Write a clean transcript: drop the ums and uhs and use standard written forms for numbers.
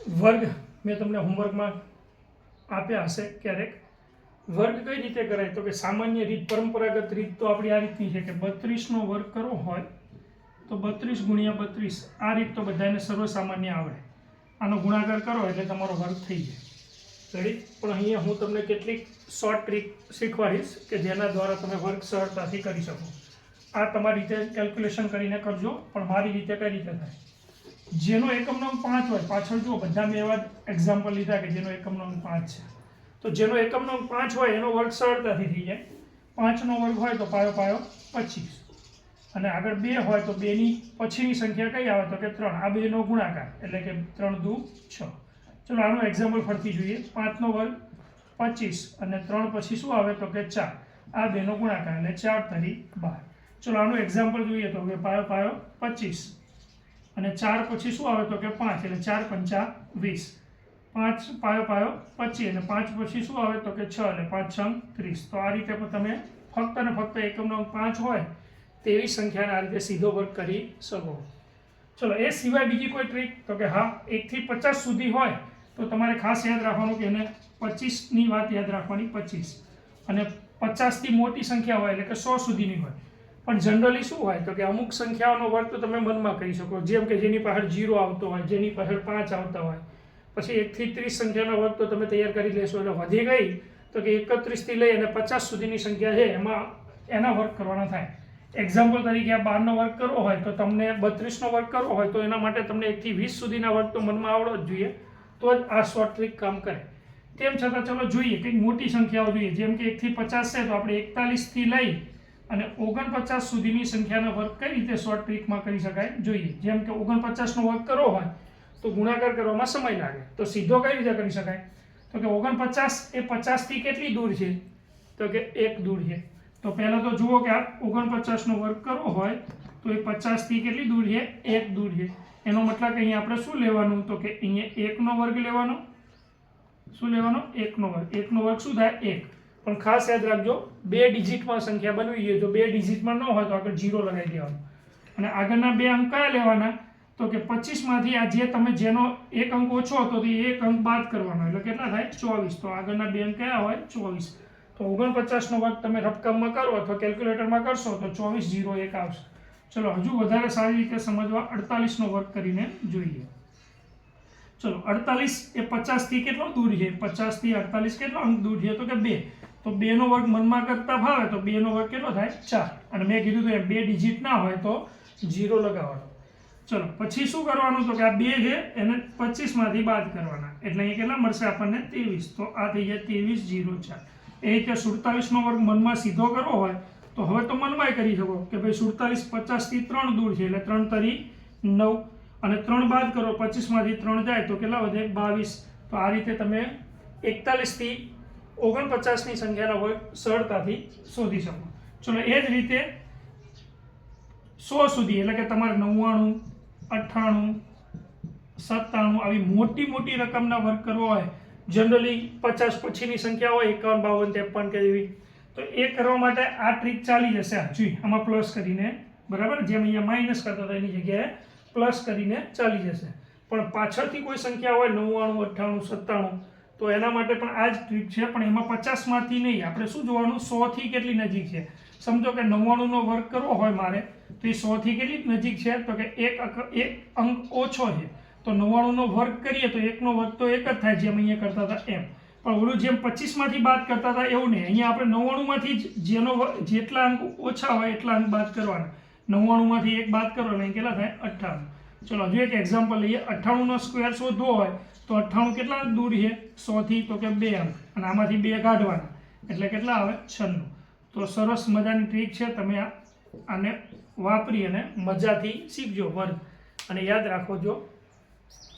વર્ગ મેં તમને હોમવર્કમાં આપ્યા હશે ક્યારેક. વર્ગ કઈ રીતે કરાય તો કે સામાન્ય રીત, પરંપરાગત રીત તો આપણી આ રીતની છે કે 32નો વર્ગ કરવો હોય તો 32 ગુણ્યા 32. આ રીત તો બધાને સર્વસામાન્ય આવડે. આનો ગુણાકાર કરો એટલે તમારો વર્ગ થઈ જાય. રેડી? પણ અહીંયા હું તમને કેટલીક શોર્ટ ટ્રીક શીખવાડીશ કે જેના દ્વારા તમે વર્ગ સરળતાથી કરી શકો. આ તમારી રીતે કેલ્ક્યુલેશન કરીને કરજો, પણ મારી રીતે કઈ રીતે થાય. જેનો એકમનો અંક 5 હોય, પાછળ જુઓ બધા મેં એવા એક્ઝામ્પલ લીધા કે જેનો એકમનો અંક 5 છે, તો જેનો એકમનો અંક 5 હોય એનો વર્ગ સરળતાથી થઈ જાય. 5નો વર્ગ હોય તો પાયો પાયો 25, અને આગળ 2 હોય તો 2ની પછીની સંખ્યા કઈ આવે તો કે 3. આ બેનો ગુણાકાર એટલે કે 3 દુ 6. ચલો આનું એક્ઝામ્પલ ફરતી જોઈએ. 5નો વર્ગ 25 અને 3 પછી શું આવે તો કે 4. આ બેનો ગુણાકાર એટલે 4 તરી 12. ચલો આનું એક્ઝામ્પલ જોઈએ તો કે પાયો પાયો 25 અને 4 પછી શું આવે તો કે 5 એટલે 4 પંચા 20. 5 પાયો પાયો 25 અને 5 પછી શું આવે તો કે 6 એટલે 5 6 30. તો આ રીતે પણ તમે ફક્ત અને ફક્ત એકમનો અંક 5 હોય તેવી સંખ્યાને આ રીતે સીધો વર્ગ કરી શકો. ચલો એ સિવાય બીજી કોઈ ટ્રીક તો કે હા, 1 થી 50 સુધી હોય તો તમારે ખાસ યાદ રાખવાનું કે એને 25ની વાત યાદ રાખવાની. 25 અને 50થી મોટી સંખ્યા હોય એટલે કે 100 સુધીની હોય. પણ જનરલી શું હોય તો કે અમુક સંખ્યાઓનો વર્ગ તો તમે મનમાં કરી શકો, જેમ કે જેની પાછળ 0 આવતો હોય, જેની પાછળ 5 આવતા હોય. પછી 1 થી 30 સંખ્યાનો વર્ગ તો તમે તૈયાર કરી લેશો એટલે વધી ગઈ તો કે 31 થી લઈ અને 50 સુધીની સંખ્યા છે એમાં એના વર્ગ કરવાના થાય. એક્ઝામ્પલ તરીકે આ 12નો વર્ગ કરવો હોય તો તમને 32નો વર્ગ કરવો હોય તો એના માટે તમને 1 થી 20 સુધીના વર્ગ તો મનમાં આવડવો જ જોઈએ, તો જ આ શોર્ટ ટ્રીક કામ કરે. તેમ છતાં ચલો જોઈએ કંઈક મોટી સંખ્યાઓ જોઈએ, જેમ કે 1 થી 50 છે તો આપણે 41 થી લઈ અને 49 સુધીની સંખ્યાનો વર્ગ કઈ રીતે શોર્ટ ટ્રીકમાં કરી શકાય જોઈએ. જેમ કે 49નો વર્ગ કરવો હોય તો ગુણાકાર કરવામાં સમય લાગે, તો સીધો કઈ રીતે કરી શકાય તો કે 49 એ 50 થી કેટલી દૂર છે તો કે 1 દૂર છે. તો પહેલાં તો જુઓ કે આ 49નો વર્ગ કરવો હોય તો એ 50 થી કેટલી દૂર છે 1 દૂર છે. એનો મતલબ કે અહીંયા આપણે શું લેવાનું તો કે અહીંયા 1નો વર્ગ લેવાનો. શું લેવાનો? 1નો વર્ગ. 1નો વર્ગ શું થાય 1. પણ ખાસ યાદ રાખજો 2 ડિજિટમાં સંખ્યા બનવી જોઈએ. જો 2 ડિજિટમાં ન હોય તો આગળ 0 લગાવી દેવાનું. અને આગળના 2 અંક કયા લેવાના તો કે 25માંથી આ જે તમે જેનો એક અંક ઓછો હતો તો એ એક અંક બાદ કરવાનો એટલે કેટલા થાય 24. તો આગળના 2 અંક કયા હોય 24. તો 49નો વર્ગ તમે રફકામમાં કરો અથવા કેલ્ક્યુલેટરમાં કરશો તો 2401 આવશે. ચલો હજુ વધારે સારી રીતે સમજવા 48નો વર્ગ કરીને જોઈએ. ચલો 48 એ 50 થી કેટલો દૂર છે? 50 થી 48 કેટલો અંક દૂર છે તો કે 2. તો 2નો વર્ગ મનમાં કરતા ભાવે તો 2નો વર્ગ કેટલો થાય 4. અને મેં કીધું તો 2 ડિજિટ ના હોય તો 0 લગાવવાનો. ચલો પછી શું કરવાનું તો કે આ 2 છે એને 25માંથી બાદ કરવાના એટલે અહીંયા કેટલા મળશે આપણને 23. તો આ થઈ જાય 2304. એ રીતે 47નો વર્ગ મનમાં સીધો કરવો હોય તો હવે તો મનમાંય કરી શકો કે ભાઈ 47 50 થી 3 દૂર છે એટલે 3 તરી 9 અને 3 બાદ કરો 25માંથી 3 જાય તો કેટલા વધે 22. તો આ રીતે તમે 41 થી 49ની સંખ્યાનો વર્ગ સરળતાથી શોધી શકો. ચલો એ જ રીતે 100 સુધી એટલે કે તમારે 99 98 97 આવી મોટી મોટી રકમના વર્ગ કરવો હોય, જનરલી 50 પછીની સંખ્યા હોય 51 52 53 કે એવી, તો એ કરવા માટે આ ટ્રીક ચાલી જશે. જોઈ આમાં પ્લસ કરીને, બરાબર, જેમ અહીંયા માઇનસ કરતા હતા એની જગ્યાએ પ્લસ કરીને ચાલી જશે. પણ પાછળથી કોઈ સંખ્યા હોય 99 98 97 તો એના માટે પણ આ જ ટ્રીક છે, પણ એમાં 50માંથી નહીં. આપણે શું જોવાનું 100 થી કેટલી નજીક છે. સમજો કે 99નો વર્ગ કરવો હોય મારે તો એ 100 થી કેટલી નજીક છે તો કે એક અંક ઓછો છે. તો 99નો વર્ગ કરીએ તો 1નો વર્ગ તો 1 જ થાય, જેમ અહીંયા કરતા હતા એમ. પણ ઓલું જેમ 25માંથી બાદ કરતા હતા એવું નહીં. અહીંયા આપણે 99માંથી જેટલા અંક ઓછા હોય એટલા અંક બાદ કરવાના. 99માંથી 1 બાદ કરો એટલે કેટલા થાય 98. ચલો હજુ એક એક્ઝામ્પલ લઈએ. 98નો સ્ક્વેર શોધવો હોય તો 98 કેટલા અંક દૂર છે 100 થી તો કે 2 અંક, અને આમાંથી 2 કાઢવાના એટલે કેટલા આવે 96. તો સરસ મજાની ટ્રીક છે, તમે આને વાપરી અને મજાથી શીખજો વર્ગ, અને યાદ રાખો જો